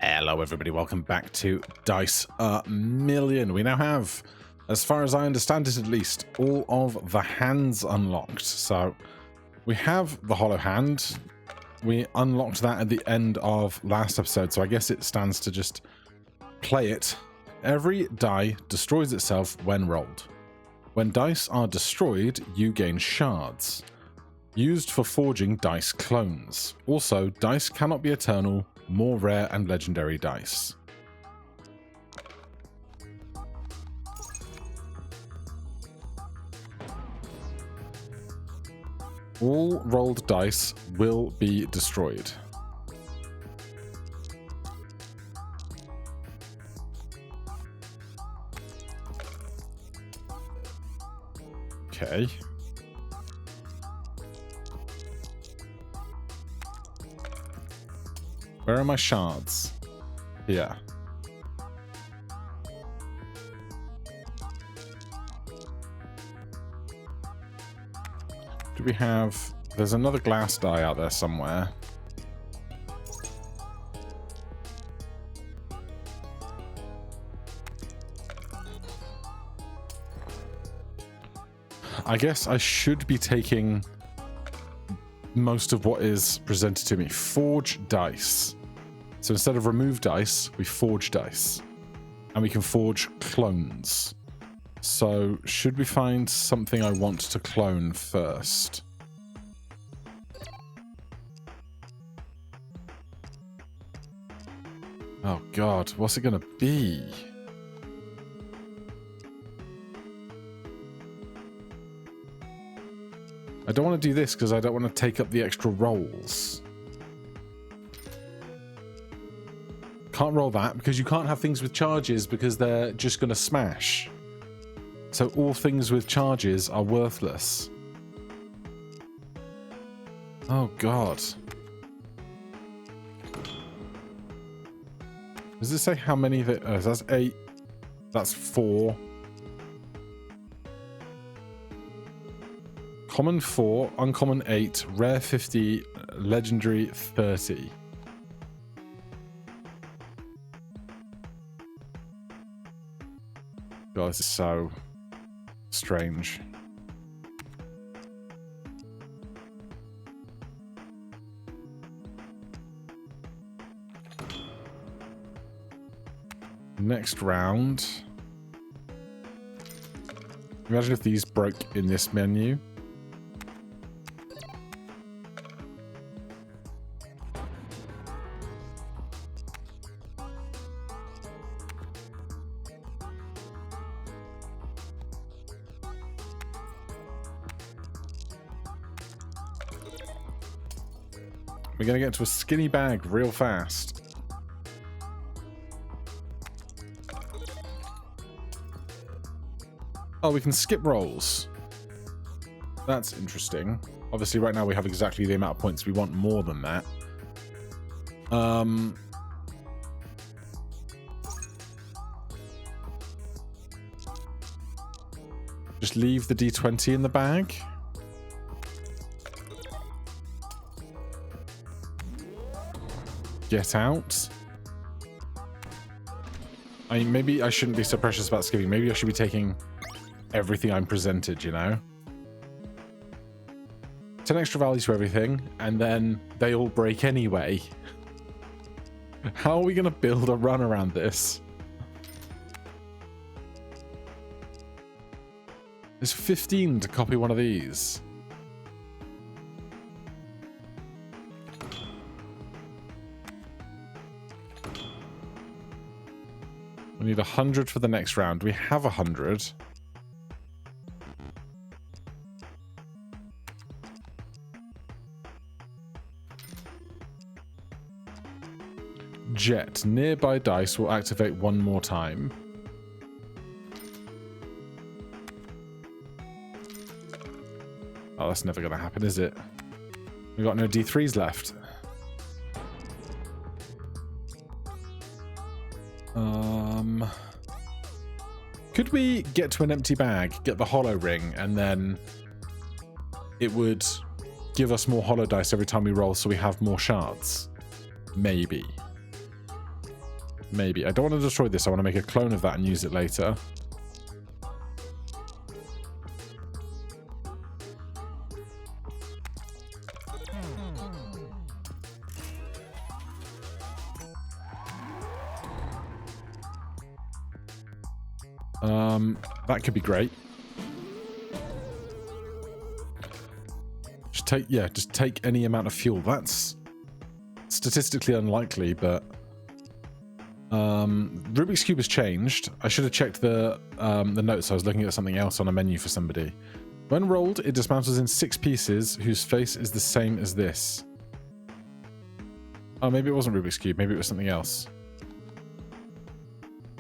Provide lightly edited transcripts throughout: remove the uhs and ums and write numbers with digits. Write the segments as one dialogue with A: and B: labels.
A: Hello everybody, welcome back to Dice A Million. We now have, as far as I understand it at least, all of the hands unlocked. So we have the hollow hand. We unlocked that at the end of last episode, so I guess it stands to just play it. Every die destroys itself when rolled. When dice are destroyed, you gain shards, used for forging dice clones. Also, dice cannot be eternal, more rare and legendary dice. All rolled dice will be destroyed. Okay. Where are my shards? Here. Do we have... There's another glass die out there somewhere. I guess I should be taking most of what is presented to me. Forge dice. So instead of remove dice, we forge dice. And we can forge clones. So should we find something I want to clone first? Oh god, what's it gonna be? I don't want to do this because I don't want to take up the extra rolls. Can't roll that because you can't have things with charges because they're just going to smash. So all things with charges are worthless. Oh god. Does it say how many that... Oh, that's 8. That's 4. Common 4, uncommon 8, rare 50, legendary 30. God, this is so strange. Next round. Imagine if these broke in this menu. We're going to get to a skinny bag real fast. Oh, we can skip rolls. That's interesting. Obviously, right now we have exactly the amount of points. We want more than that. Just leave the D20 in the bag. Get out. I mean, maybe I shouldn't be so precious about skipping. Maybe I should be taking everything I'm presented, you know? 10 extra values for everything, and then they all break anyway. How are we going to build a run around this? There's 15 to copy one of these. We need 100 for the next round. We have 100. Jet. Nearby dice will activate one more time. Oh, that's never going to happen, is it? We've got no D3s left. Could we get to an empty bag, get the hollow ring, and then it would give us more hollow dice every time we roll so we have more shards? Maybe. Maybe. I don't want to destroy this. I want to make a clone of that and use it later. That could be great. Just take any amount of fuel. That's statistically unlikely, but Rubik's Cube has changed. I should have checked the notes. I was looking at something else on a menu for somebody. When rolled, it dismantles in 6 pieces whose face is the same as this. Oh, maybe it wasn't Rubik's Cube. Maybe it was something else.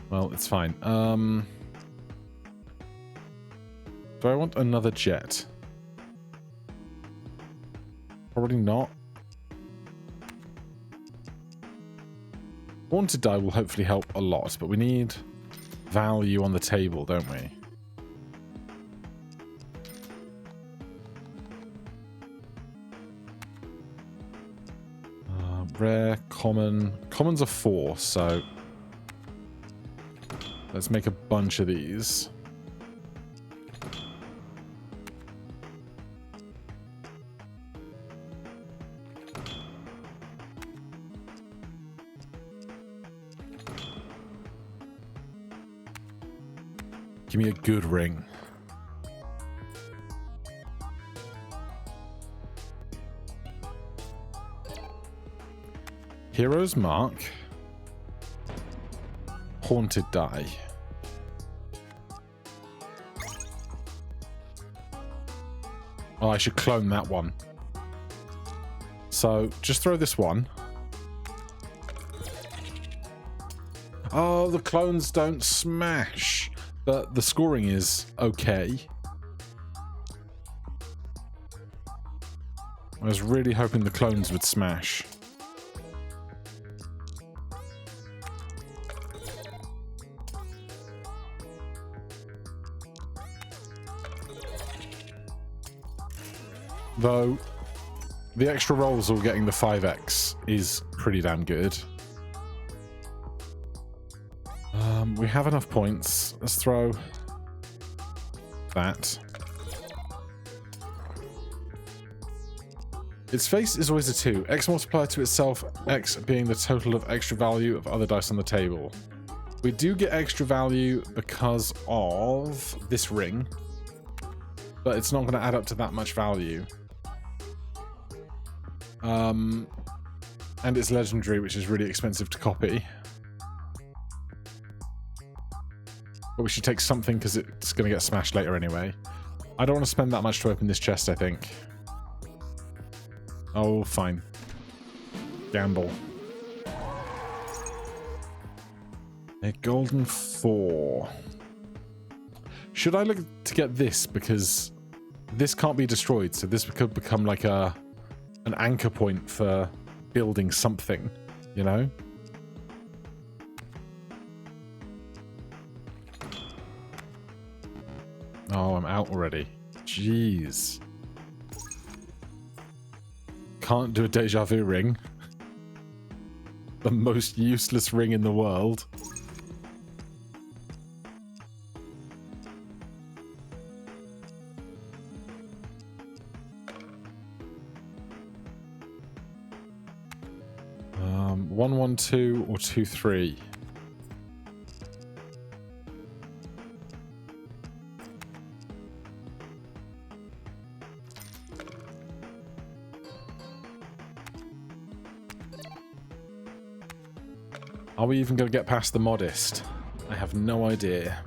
A: Well, it's fine. Do I want another jet? Probably not. Haunted die will hopefully help a lot, but we need value on the table, don't we? Rare, common. Commons are 4, so let's make a bunch of these. Give me a good ring. Hero's Mark. Haunted die. Oh, I should clone that one. So, just throw this one. Oh, the clones don't smash. But the scoring is okay. I was really hoping the clones would smash. Though, the extra rolls of getting the 5x is pretty damn good. We have enough points. Let's throw that. Its face is always a 2. X multiplied to itself, X being the total of extra value of other dice on the table. We do get extra value because of this ring, but it's not going to add up to that much value. And it's legendary, which is really expensive to copy. But we should take something because it's going to get smashed later anyway. I don't want to spend that much to open this chest, I think. Oh, fine. Gamble. A golden 4. Should I look to get this? Because this can't be destroyed, so this could become like an anchor point for building something, you know? Oh, I'm out already. Jeez. Can't do a deja vu ring. The most useless ring in the world. Um, 112 or 23. Are we even going to get past the modest? I have no idea.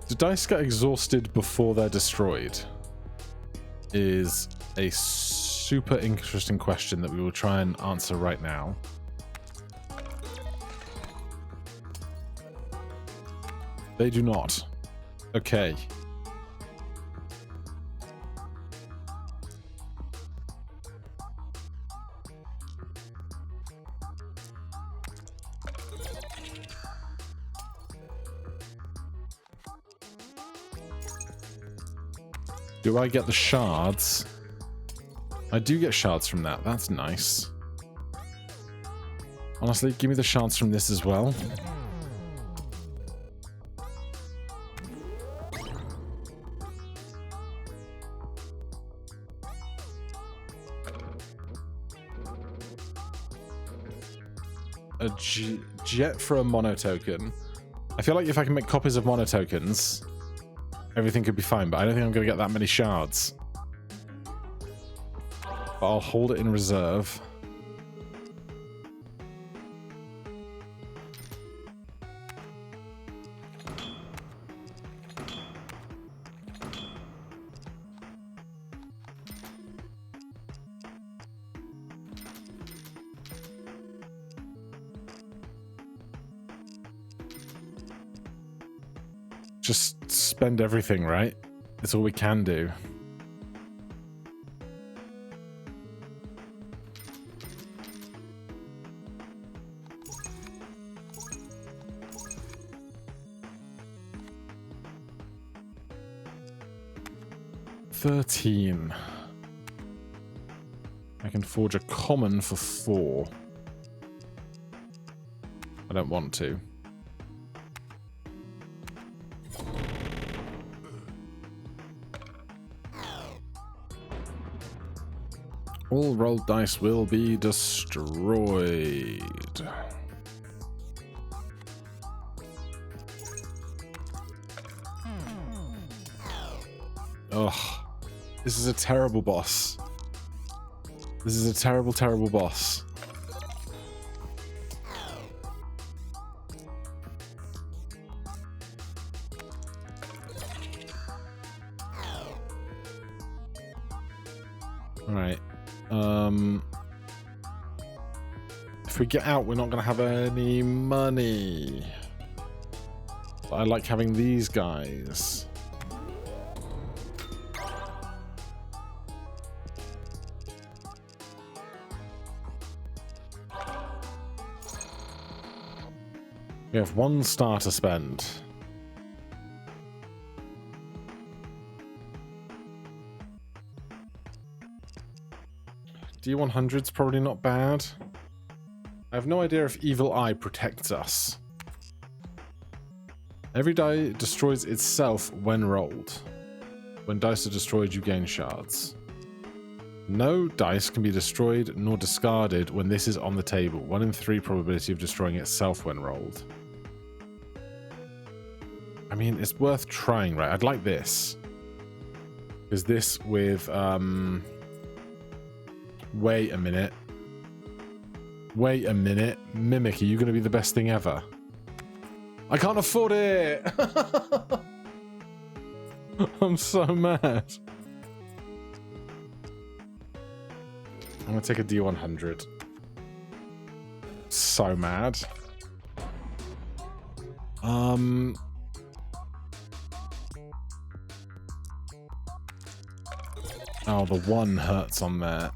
A: Do dice get exhausted before they're destroyed? Is a super interesting question that we will try and answer right now. They do not. Okay. Do I get the shards I do get shards from that. That's nice. Honestly, give me the shards from this as well. A jet for a mono token. I feel like if I can make copies of mono tokens, everything could be fine, but I don't think I'm going to get that many shards. But I'll hold it in reserve. Just spend everything, right? It's all we can do. $13. I can forge a common for 4. I don't want to. All rolled dice will be destroyed. Ugh. This is a terrible boss. This is a terrible, terrible boss. Alright. If we get out, we're not going to have any money. But I like having these guys. We have 1 star to spend. D100's probably not bad. I have no idea if Evil Eye protects us. Every die destroys itself when rolled. When dice are destroyed, you gain shards. No dice can be destroyed nor discarded when this is on the table. 1 in 3 probability of destroying itself when rolled. I mean, it's worth trying, right? I'd like this. Because this with, wait a minute. Wait a minute. Mimic, are you going to be the best thing ever? I can't afford it! I'm so mad. I'm going to take a D100. So mad. Oh, the 1 hurts on there.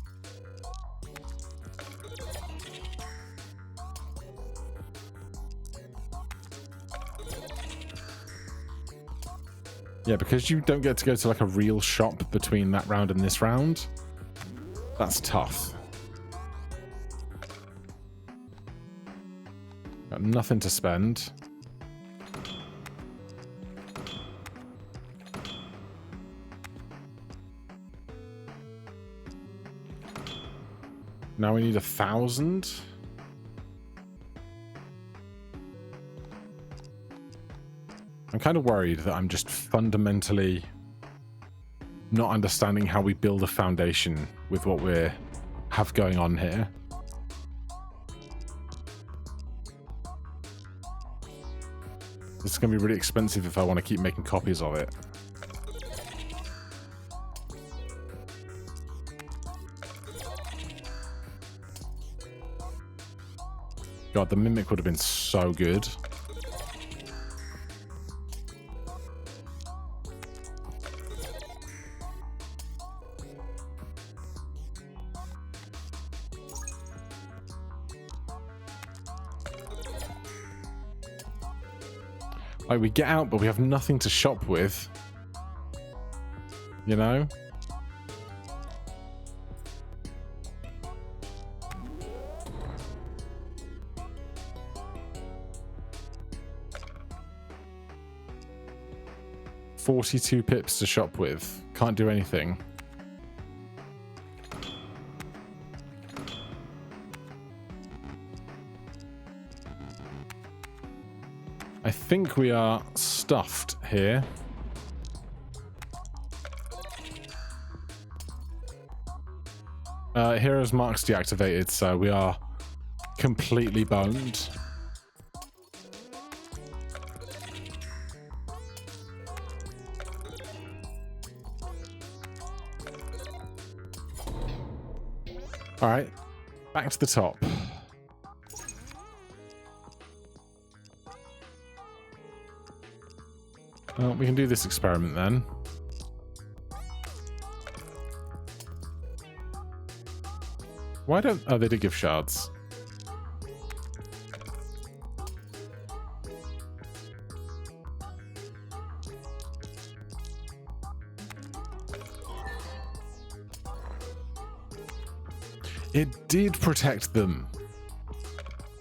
A: Yeah, because you don't get to go to like a real shop between that round and this round. That's tough. Got nothing to spend. Now we need 1,000. I'm kind of worried that I'm just fundamentally not understanding how we build a foundation with what we have going on here. This is going to be really expensive if I want to keep making copies of it. God, the Mimic would have been so good. Like, we get out, but we have nothing to shop with. You know? 42 pips to shop with. Can't do anything. I think we are stuffed here. Heroes Mark's deactivated, so we are completely boned. Alright, back to the top. Well, we can do this experiment then. Why don't... Oh, they did give shards. It did protect them.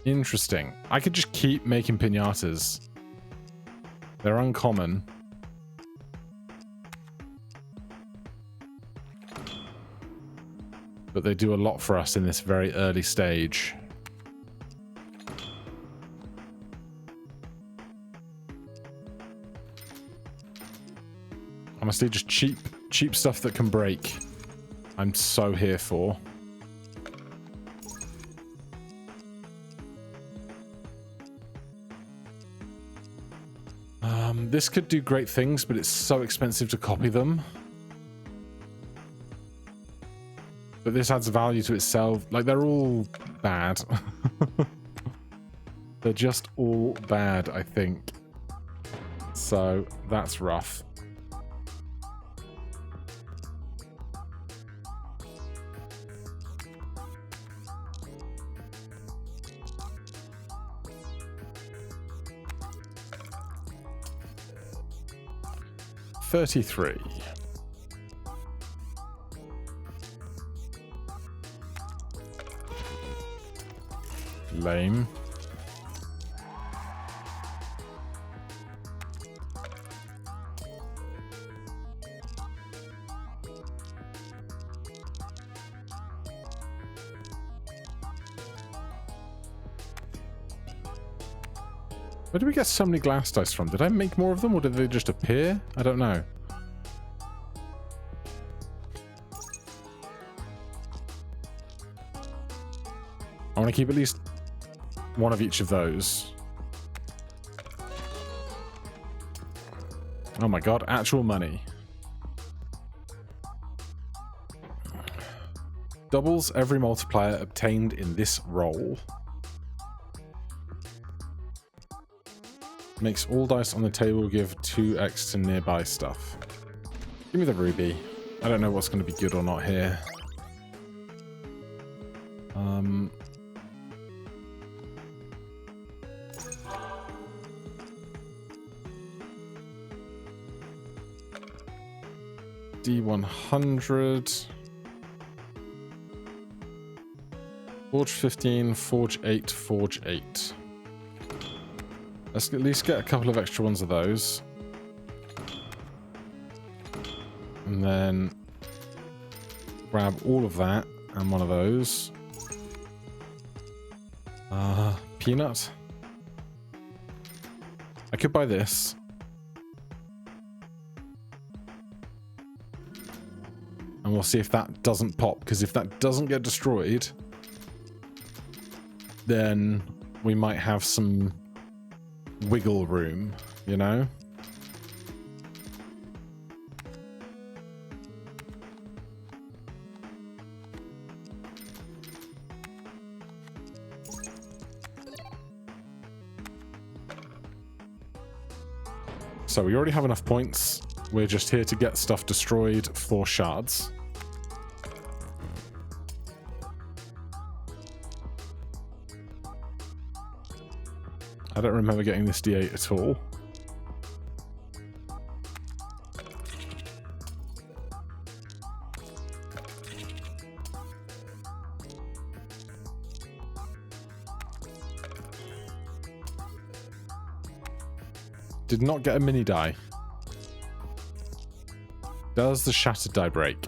A: Interesting. I could just keep making piñatas. They're uncommon. But they do a lot for us in this very early stage. Honestly, just cheap stuff that can break. I'm so here for. This could do great things, but it's so expensive to copy them. But this adds value to itself. Like, they're all bad. They're just all bad, I think. So, that's rough. $33. Lame. Where did we get so many glass dice from? Did I make more of them, or did they just appear? I don't know. I want to keep at least one of each of those. Oh my god, actual money. Doubles every multiplier obtained in this roll. Makes all dice on the table give 2x to nearby stuff. Give me the ruby. I don't know what's going to be good or not here. D100. Forge 15, Forge 8, Forge 8. Let's at least get a couple of extra ones of those. And then grab all of that and one of those. Peanut. I could buy this. And we'll see if that doesn't pop, because if that doesn't get destroyed, then we might have some wiggle room, you know? So we already have enough points. We're just here to get stuff destroyed for shards. I don't remember getting this D8 at all. Did not get a mini die. Does the shattered die break?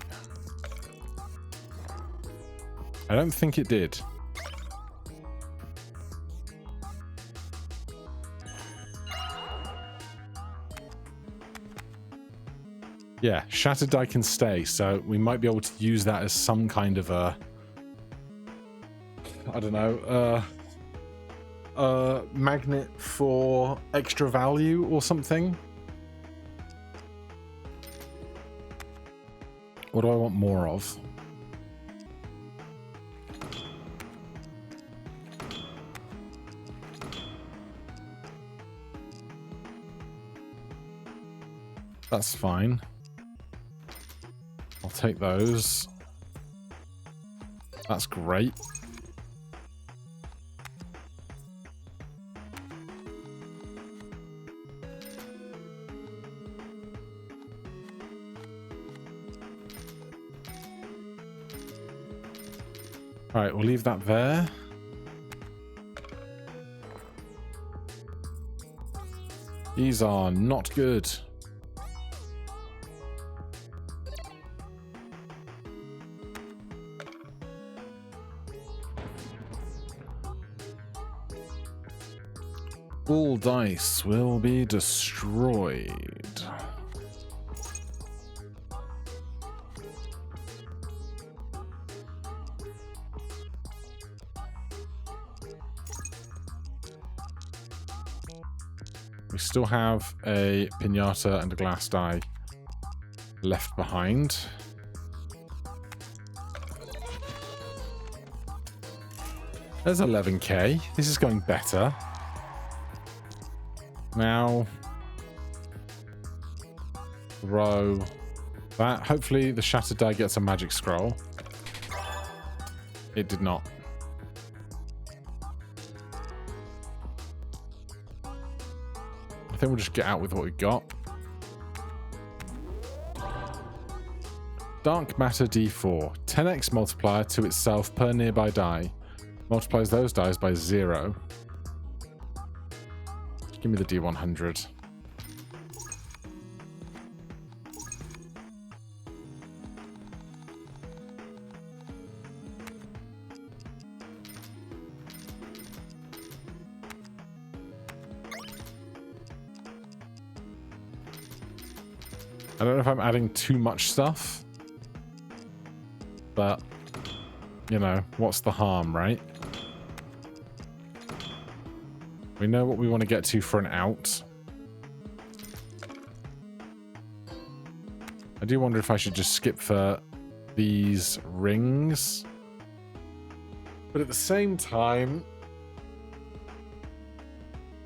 A: I don't think it did. Yeah, shattered die can stay, so we might be able to use that as some kind of a, I don't know, magnet for extra value or something. What do I want more of? That's fine. I'll take those. That's great. All right, we'll leave that there. These are not good. All dice will be destroyed. We still have a pinata and a glass die left behind. There's 11k. This is going better. Now, throw that. Hopefully the shattered die gets a magic scroll. It did not. I think we'll just get out with what we got. Dark Matter D4. 10x multiplier to itself per nearby die. Multiplies those dies by 0. Give me the D100. I don't know if I'm adding too much stuff, but, you know, what's the harm, right? We know what we want to get to for an out. I do wonder if I should just skip for these rings. But at the same time,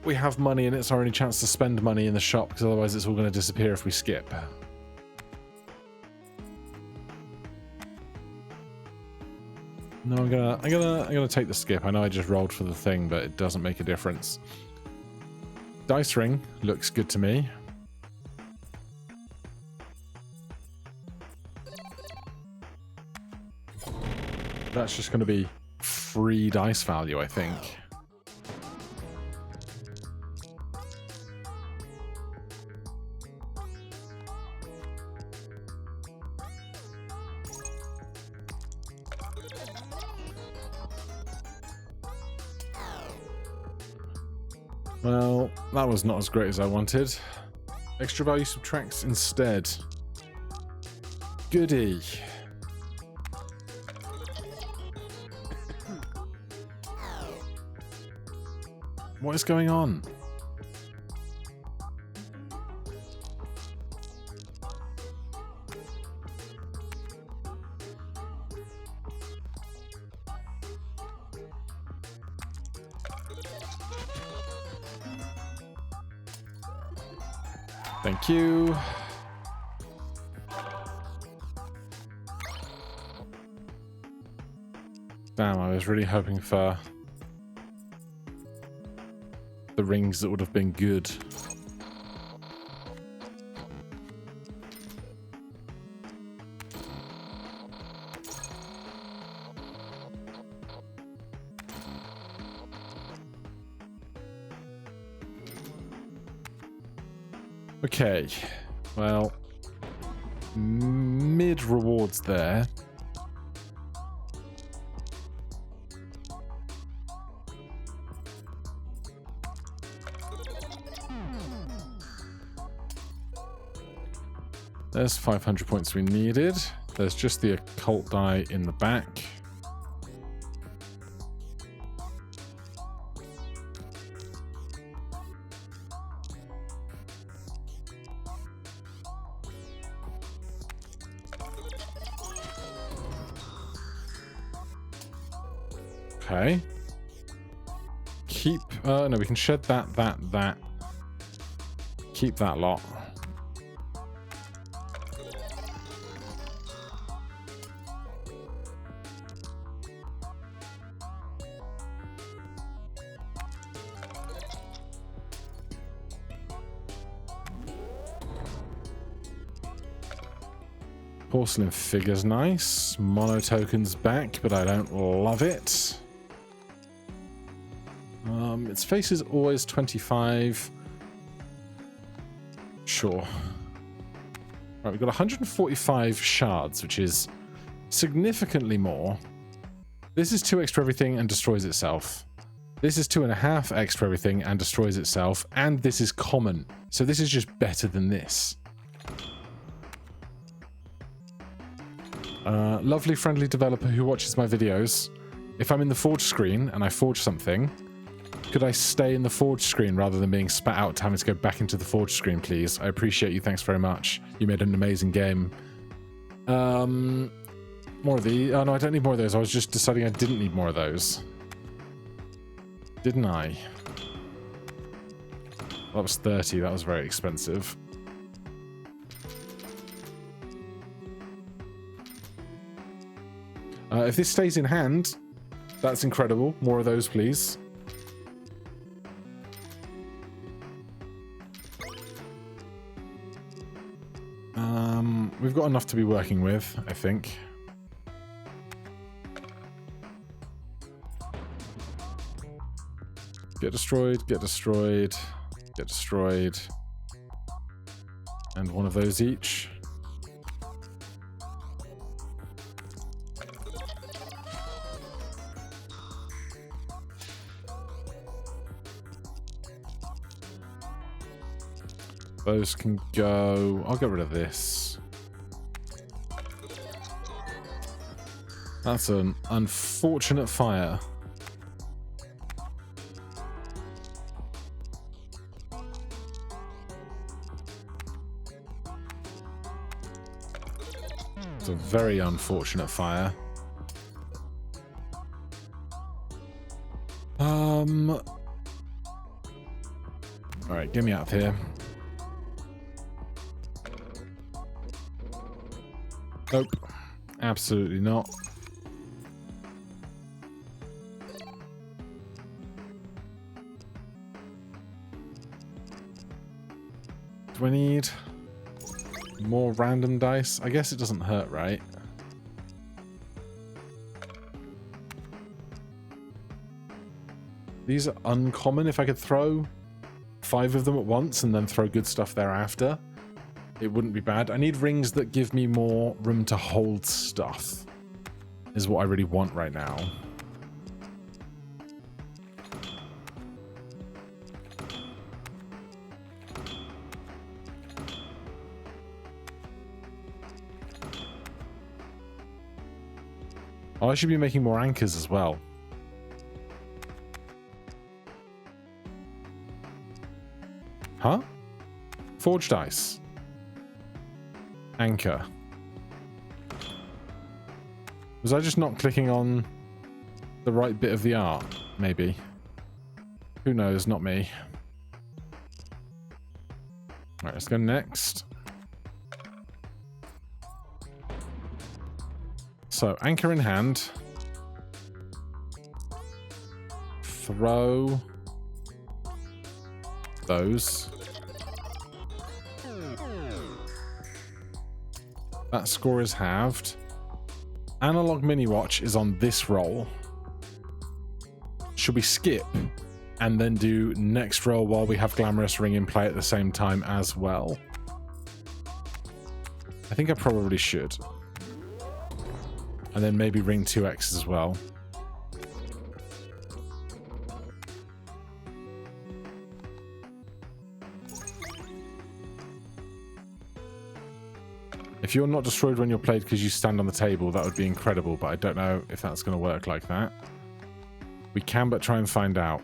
A: we have money and it's our only chance to spend money in the shop, because otherwise it's all going to disappear if we skip. No, I'm gonna take the skip. I know I just rolled for the thing, but it doesn't make a difference. Dice ring looks good to me. That's just going to be free dice value, I think. Well, that was not as great as I wanted. Extra value subtracts instead. Goody. What is going on? Thank you. Damn, I was really hoping for the rings that would have been good. Okay, well, mid rewards there. There's 500 points we needed. There's just the occult die in the back. Okay. Keep, no, we can shed that. Keep that lot. Porcelain figure's nice. Mono token's back, but I don't love it. Its face is always 25. Sure. Right, we've got 145 shards, which is significantly more. This is 2 extra everything and destroys itself. This is 2.5 extra everything and destroys itself. And this is common. So this is just better than this. Lovely friendly developer who watches my videos. If I'm in the forge screen and I forge something, could I stay in the forge screen rather than being spat out to having to go back into the forge screen, please? I appreciate you. Thanks very much. You made an amazing game. More of these. Oh, no, I don't need more of those. I was just deciding I didn't need more of those. Didn't I? That was 30. That was very expensive. If this stays in hand, that's incredible. More of those, please. We've got enough to be working with, I think. Get destroyed, get destroyed, get destroyed. And one of those each. Those can go. I'll get rid of this. That's an unfortunate fire. It's a very unfortunate fire. Alright, get me out of here. Nope. Absolutely not. Do I need more random dice? I guess it doesn't hurt, right? These are uncommon. If I could throw 5 of them at once and then throw good stuff thereafter, it wouldn't be bad. I need rings that give me more room to hold stuff, is what I really want right now. Oh, I should be making more anchors as well. Huh? Forged ice. Anchor. Was I just not clicking on the right bit of the art? Maybe. Who knows? Not me. Alright, let's go next. So, anchor in hand. Throw those. That score is halved. Analog mini watch is on this roll. Should we skip and then do next roll while we have Glamorous Ring in play at the same time as well? I think I probably should. And then maybe ring 2x as well. If you're not destroyed when you're played because you stand on the table, that would be incredible, but I don't know if that's going to work like that. We can but try and find out.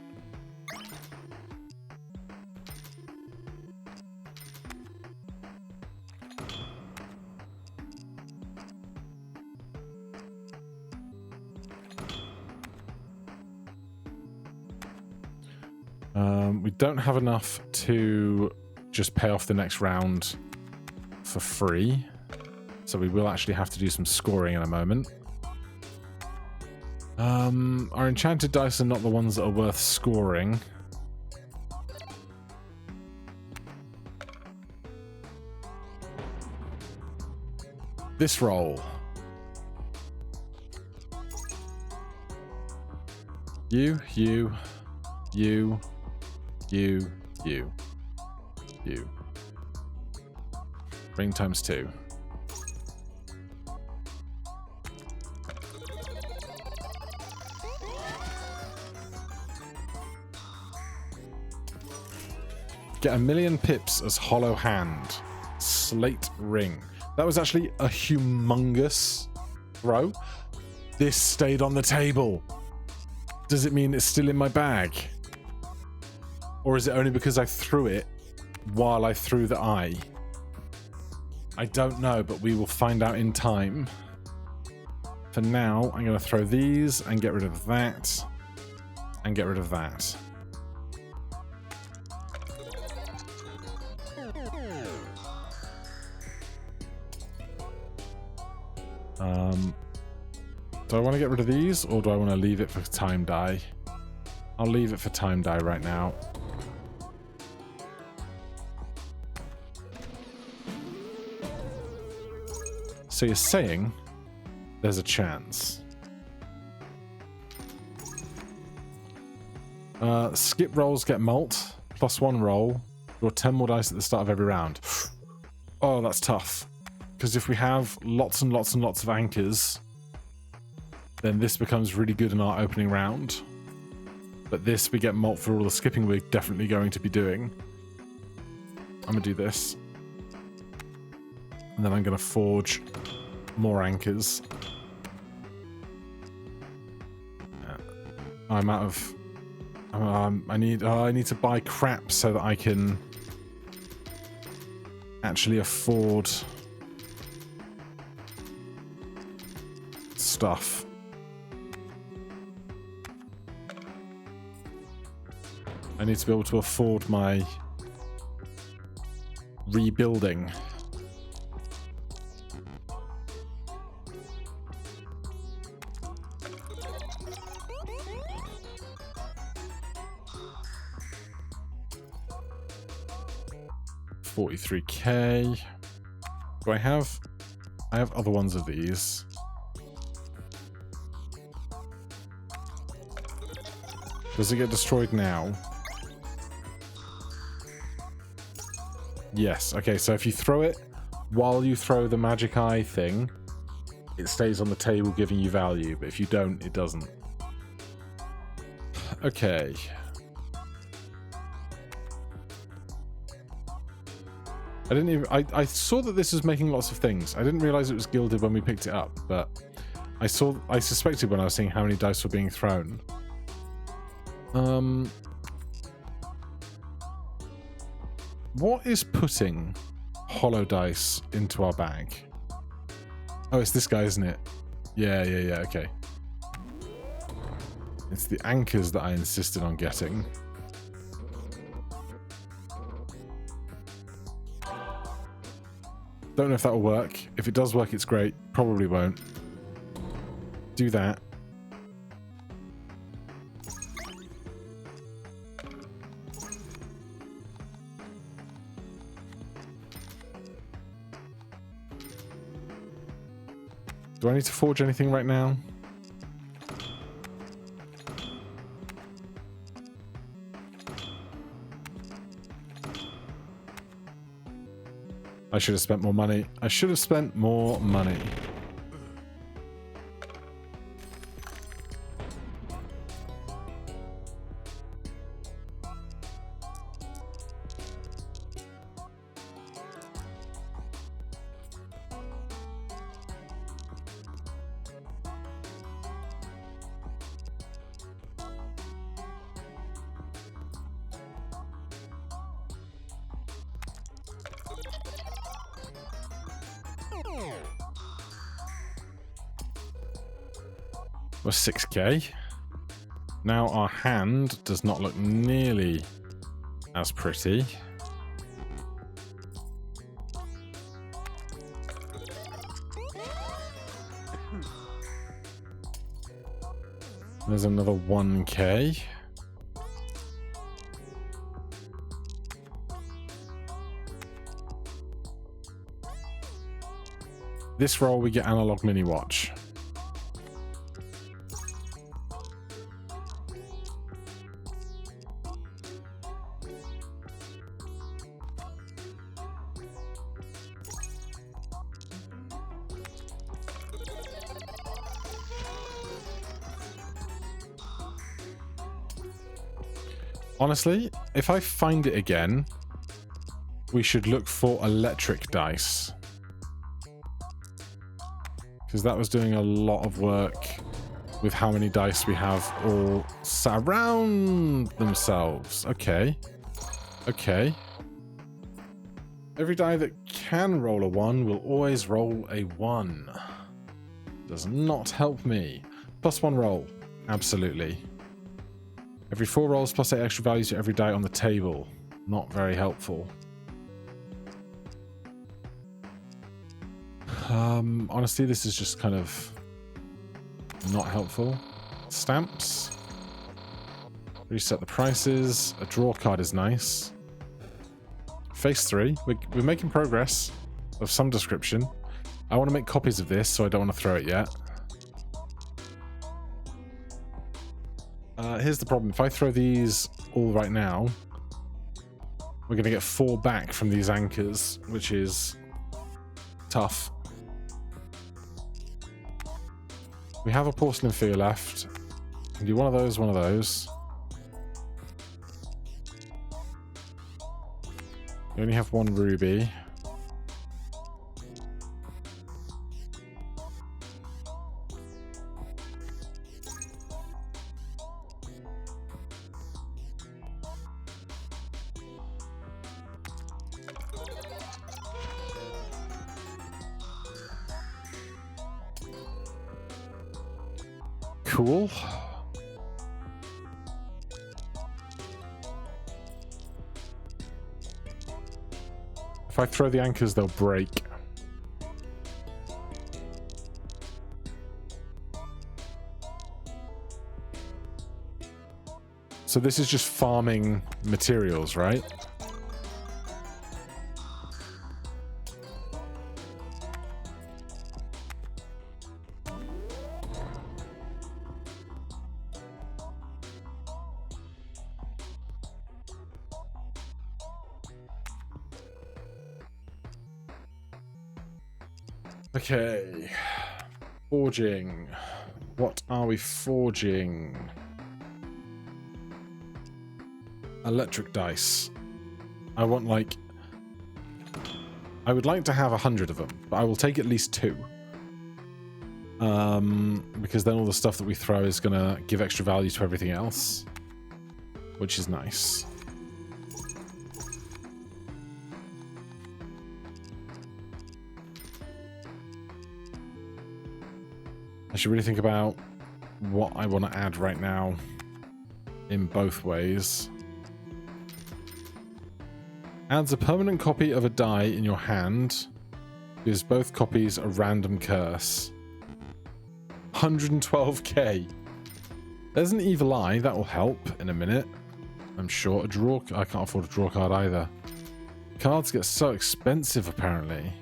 A: We don't have enough to just pay off the next round for free. So we will actually have to do some scoring in a moment. Our enchanted dice are not the ones that are worth scoring. This roll. You. Ring times 2. Get 1,000,000 pips as hollow hand. Slate ring. That was actually a humongous throw. This stayed on the table. Does it mean it's still in my bag? Or is it only because I threw it while I threw the eye? I don't know, but we will find out in time. For now, I'm going to throw these and get rid of that. And get rid of that. Do I want to get rid of these, or do I want to leave it for time die? I'll leave it for time die right now. So you're saying there's a chance. Skip rolls get mult, +1 roll. Draw 10 more dice at the start of every round. Oh, that's tough. Because if we have lots and lots and lots of anchors, then this becomes really good in our opening round. But this, we get mult for all the skipping we're definitely going to be doing. I'm going to do this. And then I'm going to forge more anchors. I'm out of... I need to buy crap so that I can actually afford stuff. I need to be able to afford my rebuilding. $43K. Do I have other ones of these. Does it get destroyed now? Yes. Okay, so if you throw it while you throw the magic eye thing, it stays on the table giving you value, but if you don't, it doesn't. Okay. I saw that this was making lots of things. I didn't realize it was gilded when we picked it up, but I suspected when I was seeing how many dice were being thrown. What is putting hollow dice into our bag? Oh, it's this guy, isn't it? Yeah, okay. It's the anchors that I insisted on getting. Don't know if that will work. If it does work, it's great. Probably won't. Do that. Do I need to forge anything right now? I should have spent more money. I should have spent more money. We're 6k. Now our hand does not look nearly as pretty. There's another 1k. This roll we get analog mini watch. Honestly, if I find it again, we should look for electric dice. Because that was doing a lot of work with how many dice we have all surround themselves. Okay. Okay. Every die that can roll a 1 will always roll a 1. Does not help me. +1 roll. Absolutely. Every 4 rolls plus 8 extra values to every die on the table. Not very helpful. Honestly, this is just kind of not helpful. Stamps. Reset the prices. A draw card is nice. Phase 3. We're making progress of some description. I want to make copies of this, so I don't want to throw it yet. Here's the problem. If I throw these all right now, we're going to get 4 back from these anchors, which is tough. We have a porcelain figure left. We can do one of those, one of those. We only have 1 ruby. Cool. If I throw the anchors, they'll break. So this is just farming materials, right? Okay, forging. What are we forging? Electric dice. I want like... I would like to have 100 of them, but I will take at least 2. Because then all the stuff that we throw is going to give extra value to everything else, which is nice. I should really think about what I want to add right now in both ways. Adds a permanent copy of a die in your hand. Gives both copies a random curse. 112k. There's an evil eye. That will help in a minute. I'm sure. A draw... I can't afford a draw card either. Cards get so expensive, apparently.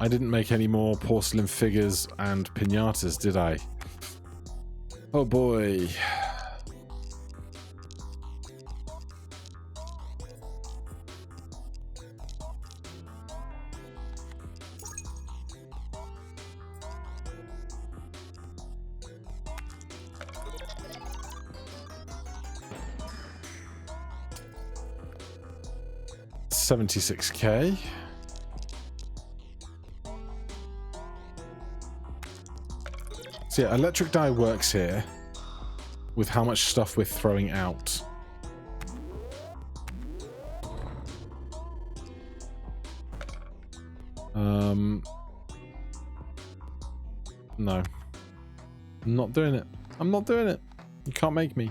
A: I didn't make any more porcelain figures and pinatas, did I? Oh boy. $76K. So yeah, electric dye works here with how much stuff we're throwing out. No. I'm not doing it. I'm not doing it. You can't make me.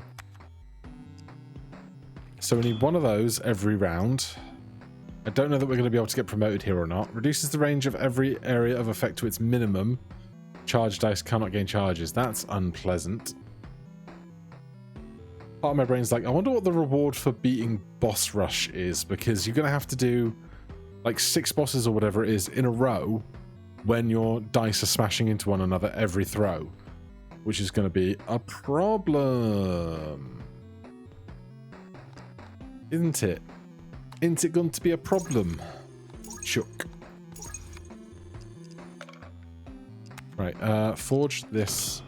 A: So we need one of those every round. I don't know that we're going to be able to get promoted here or not. Reduces the range of every area of effect to its minimum. Charge dice cannot gain charges. That's unpleasant. Part of my brain's like, I wonder what the reward for beating Boss Rush is, because you're going to have to do like 6 bosses or whatever it is in a row when your dice are smashing into one another every throw, which is going to be a problem. Isn't it? Isn't it going to be a problem? Chuck. Right, forge this.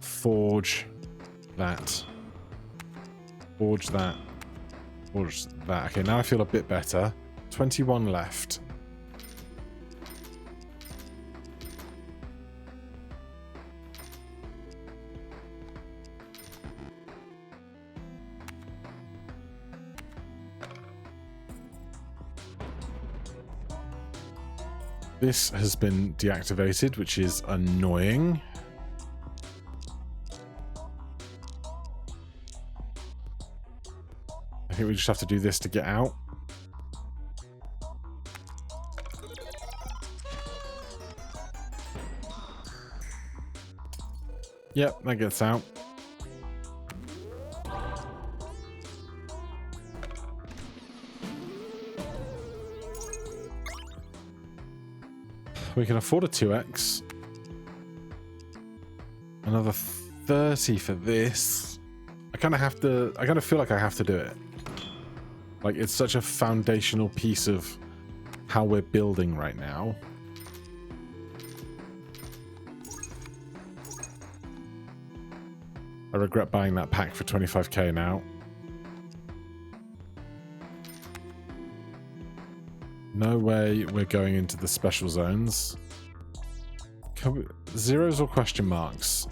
A: Forge that. Forge that. Forge that. Okay, now I feel a bit better. 21 left. This has been deactivated, which is annoying. I think we just have to do this to get out. Yep, that gets out. We can afford a 2x. Another 30 for this. I kind of feel like I have to do it. Like, it's such a foundational piece of how we're building right now. I regret buying that pack for 25k now. No way we're going into the special zones. Zeros or question marks?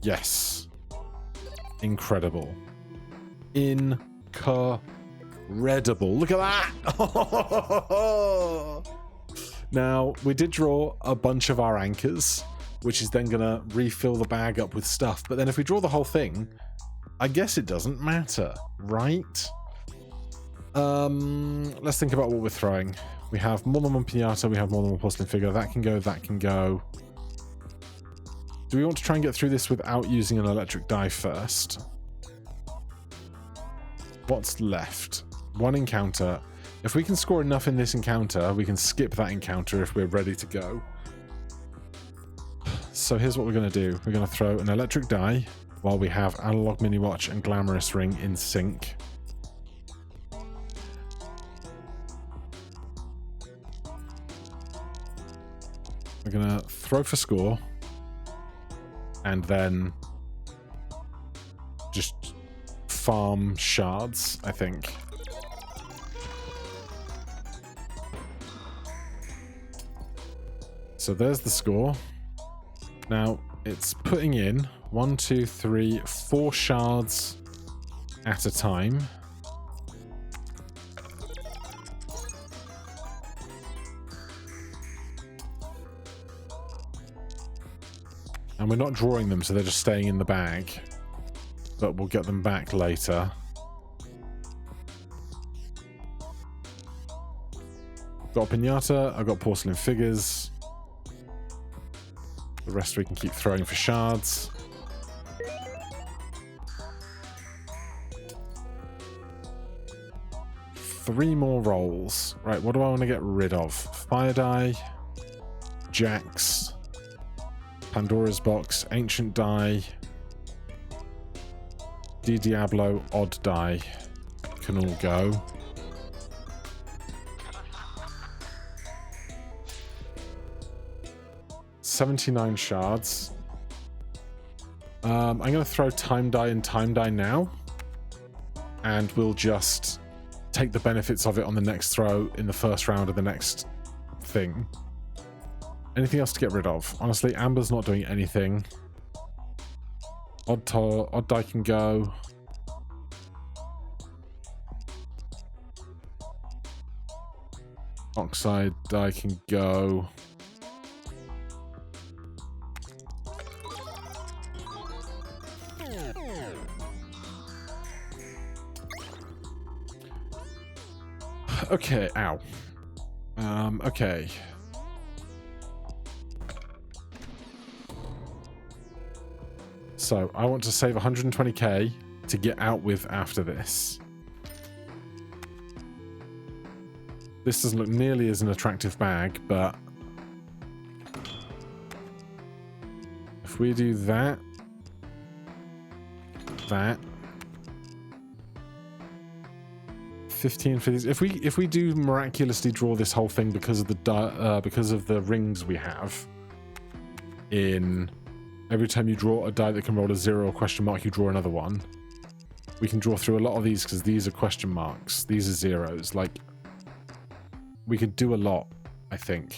A: Yes. Incredible. Incredible. Look at that! Now, we did draw a bunch of our anchors, which is then going to refill the bag up with stuff. But then if we draw the whole thing, I guess it doesn't matter, right? Let's think about what we're throwing. We have more than one pinata, we have more than one porcelain figure. That can go, that can go. Do we want to try and get through this without using an electric die first? What's left? One encounter. If we can score enough in this encounter, we can skip that encounter if we're ready to go. So here's what we're going to do. We're going to throw an electric die while we have Analog Mini Watch and Glamorous Ring in sync. We're going to throw for score and then just farm shards, I think. So there's the score. Now it's putting in 1, 2, 3, 4 shards at a time. And we're not drawing them, so they're just staying in the bag. But we'll get them back later. Got a pinata, I've got porcelain figures. The rest we can keep throwing for shards. Three more rolls. Right, what do I want to get rid of? Fire die. Jacks, Pandora's Box, Ancient Die, Di Diablo, Odd Die can all go. $79 shards. I'm going to throw Time Die and Time Die now, and we'll just take the benefits of it on the next throw in the first round of the next thing. Anything else to get rid of? Honestly, Amber's not doing anything. Odd Die can go. Oxide Die can go. Okay, ow. Okay. So, I want to save 120k to get out with after this. This doesn't look nearly as an attractive bag, but if we do that, 15 for these. If we do miraculously draw this whole thing because of the rings we have, in every time you draw a die that can roll a 0 or question mark, you draw another one. We can draw through a lot of these because these are question marks. These are zeros. Like, we could do a lot, I think.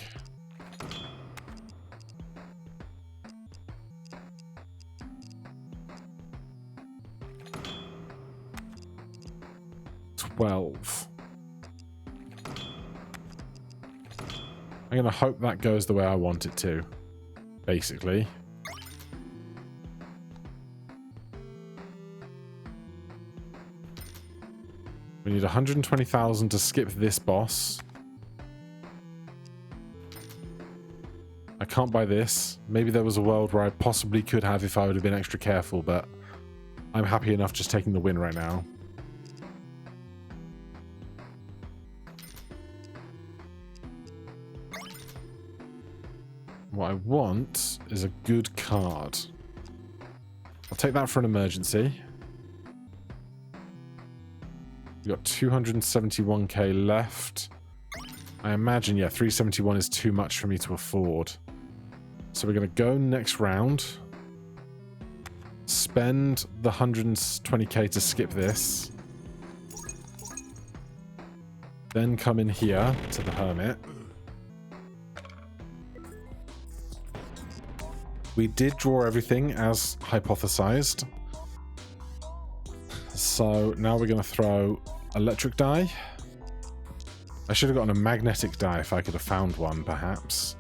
A: I'm going to hope that goes the way I want it to, basically. We need 120,000 to skip this boss. I can't buy this. Maybe there was a world where I possibly could have if I would have been extra careful, but I'm happy enough just taking the win right now. What I want is a good card. I'll take that for an emergency. We've got 271k left. I imagine, yeah, 371 is too much for me to afford. So we're going to go next round. Spend the 120k to skip this. Then come in here to the Hermit. We did draw everything as hypothesized. So now we're going to throw electric die. I should have gotten a magnetic die if I could have found one, perhaps.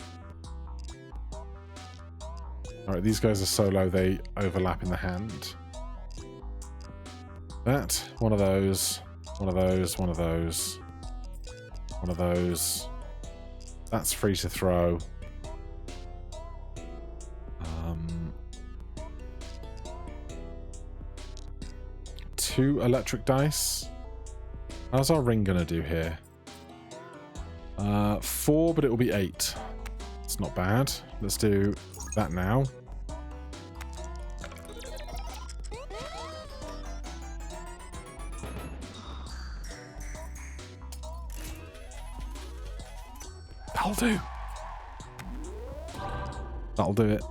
A: Alright, these guys are solo, they overlap in the hand. That, one of those, one of those, one of those, one of those. That's free to throw. Two electric dice. How's our ring gonna do here? 4, but it will be 8. It's not bad. Let's do that now. That'll do. That'll do it.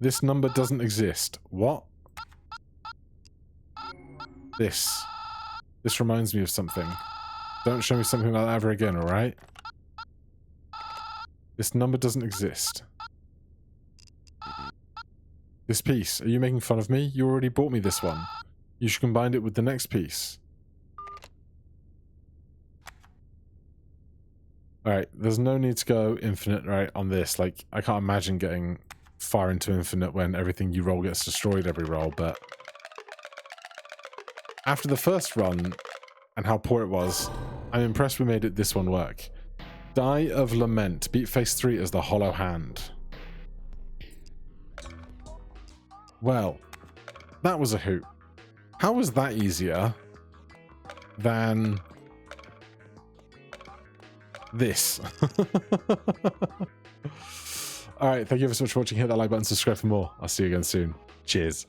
A: This number doesn't exist. What? This reminds me of something. Don't show me something like that ever again, alright? This number doesn't exist. This piece. Are you making fun of me? You already bought me this one. You should combine it with the next piece. Alright, there's no need to go infinite, right, on this. Like, I can't imagine getting far into infinite when everything you roll gets destroyed every roll, but after the first run and how poor it was, I'm impressed we made this one work. Die of Lament. Beat phase 3 as the Hollow Hand. Well, that was a hoot. How was that easier than this? All right, thank you ever so much for watching. Hit that like button, subscribe for more. I'll see you again soon. Cheers.